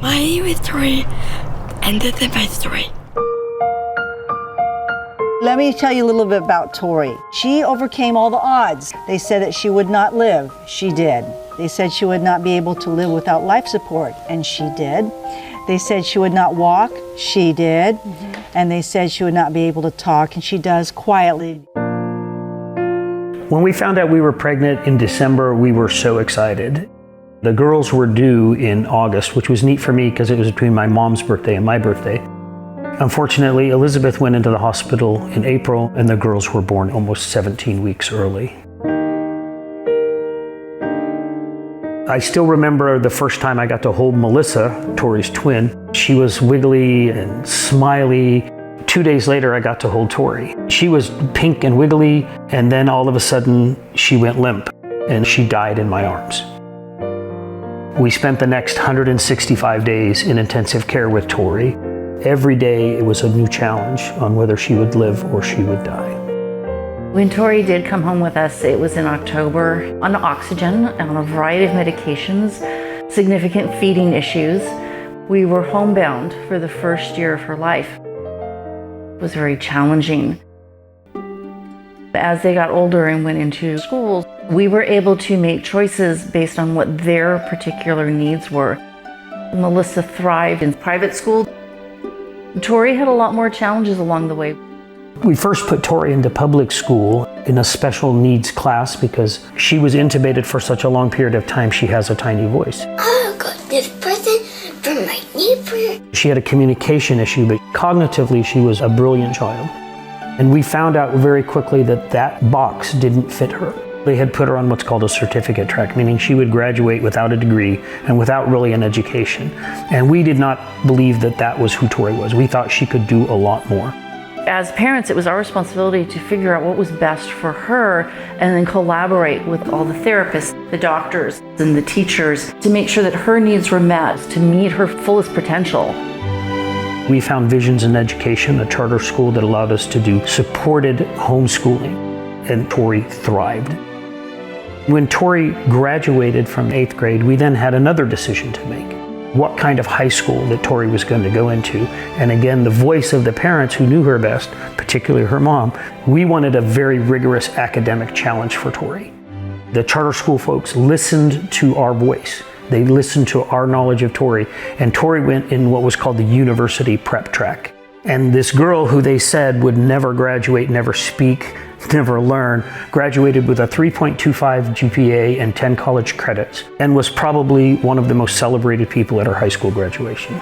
My name is Tori, and this is my story. Let me tell you a little bit about Tori. She overcame all the odds. They said that she would not live. She did. They said she would not be able to live without life support, and she did. They said she would not walk. She did. And they said she would not be able to talk, and she does quietly. When we found out we were pregnant in December, we were so excited. The girls were due in August, which was neat for me because it was between my mom's birthday and my birthday. Unfortunately, Elizabeth went into the hospital in April, and the girls were born almost 17 weeks early. I still remember the first time I got to hold Melissa, Tori's twin. She was wiggly and smiley. 2 days later, I got to hold Tori. She was pink and wiggly, and then all of a sudden, she went limp, and she died in my arms. We spent the next 165 days in intensive care with Tori. Every day, it was a new challenge on whether she would live or she would die. When Tori did come home with us, it was in October, on oxygen, on a variety of medications, significant feeding issues. We were homebound for the first year of her life. It was very challenging. As they got older and went into schools, we were able to make choices based on what their particular needs were. Melissa thrived in private school. Tori had a lot more challenges along the way. We first put Tori into public school in a special needs class because she was intubated for such a long period of time. She has a tiny voice. I got this present from my neighbor. She had a communication issue, but cognitively she was a brilliant child. And we found out very quickly that that box didn't fit her. They had put her on what's called a certificate track, meaning she would graduate without a degree and without really an education. And we did not believe that that was who Tori was. We thought she could do a lot more. As parents, it was our responsibility to figure out what was best for her and then collaborate with all the therapists, the doctors, and the teachers to make sure that her needs were met to meet her fullest potential. We found Visions in Education, a charter school that allowed us to do supported homeschooling, and Tori thrived. When Tori graduated from 8th grade, we then had another decision to make. What kind of high school that Tori was going to go into. And again, the voice of the parents who knew her best, particularly her mom, we wanted a very rigorous academic challenge for Tori. The charter school folks listened to our voice. They listened to our knowledge of Tori, and Tori went in what was called the university prep track. And this girl who they said would never graduate, never speak, never learn, graduated with a 3.25 GPA and 10 college credits, and was probably one of the most celebrated people at her high school graduation.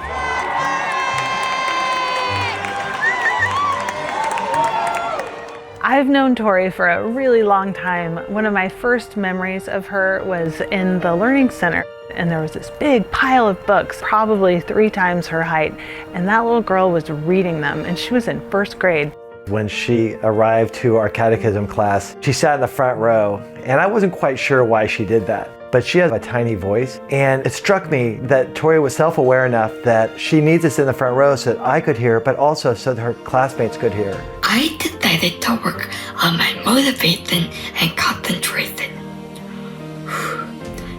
I've known Tori for a really long time. One of my first memories of her was in the Learning Center. And there was this big pile of books, probably 3 times her height. And that little girl was reading them, and she was in 1st grade. When she arrived to our catechism class, she sat in the front row, and I wasn't quite sure why she did that. But she has a tiny voice, and it struck me that Tori was self-aware enough that she needs us in the front row so that I could hear, but also so that her classmates could hear. I decided to work on my motivation and concentration.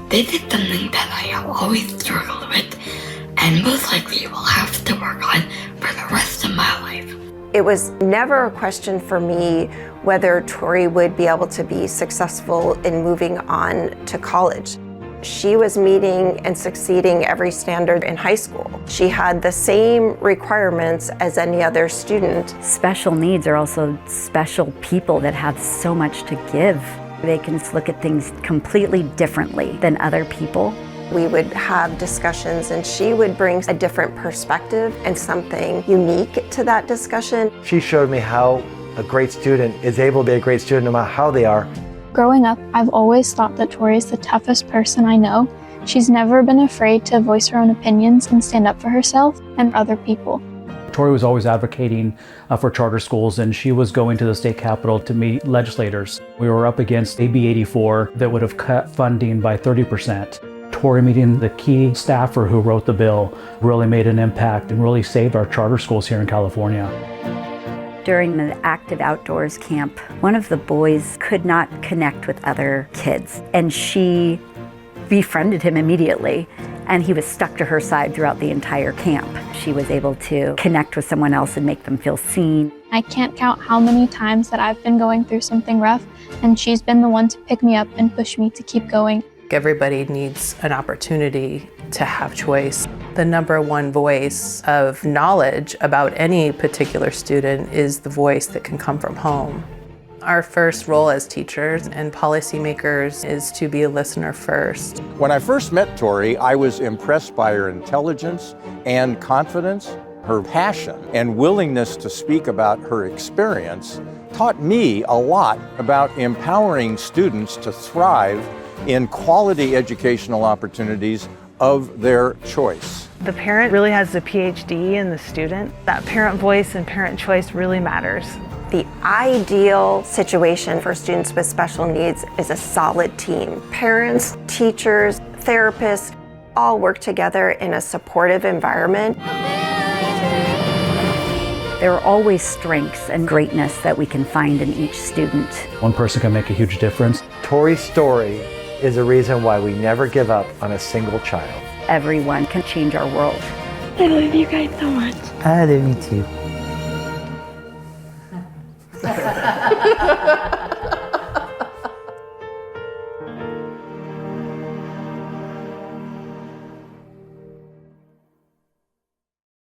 This is something that I have always struggled with, and most likely will have to work on for the rest of my life. It was never a question for me whether Tori would be able to be successful in moving on to college. She was meeting and succeeding every standard in high school. She had the same requirements as any other student. Special needs are also special people that have so much to give. They can look at things completely differently than other people. We would have discussions, and she would bring a different perspective and something unique to that discussion. She showed me how a great student is able to be a great student no matter how they are. Growing up, I've always thought that Tori is the toughest person I know. She's never been afraid to voice her own opinions and stand up for herself and other people. Tori was always advocating for charter schools, and she was going to the state capitol to meet legislators. We were up against AB 84 that would have cut funding by 30%. Tori meeting the key staffer who wrote the bill really made an impact and really saved our charter schools here in California. During the Active Outdoors camp, one of the boys could not connect with other kids, and she befriended him immediately. and he was stuck to her side throughout the entire camp. She was able to connect with someone else and make them feel seen. I can't count how many times that I've been going through something rough, and she's been the one to pick me up and push me to keep going. Everybody needs an opportunity to have choice. The number one voice of knowledge about any particular student is the voice that can come from home. Our first role as teachers and policymakers is to be a listener first. When I first met Tori, I was impressed by her intelligence and confidence. Her passion and willingness to speak about her experience taught me a lot about empowering students to thrive in quality educational opportunities of their choice. The parent really has the PhD in the student. That parent voice and parent choice really matters. The ideal situation for students with special needs is a solid team. Parents, teachers, therapists, all work together in a supportive environment. There are always strengths and greatness that we can find in each student. One person can make a huge difference. Tori's story is the reason why we never give up on a single child. Everyone can change our world. I love you guys so much. I love you too.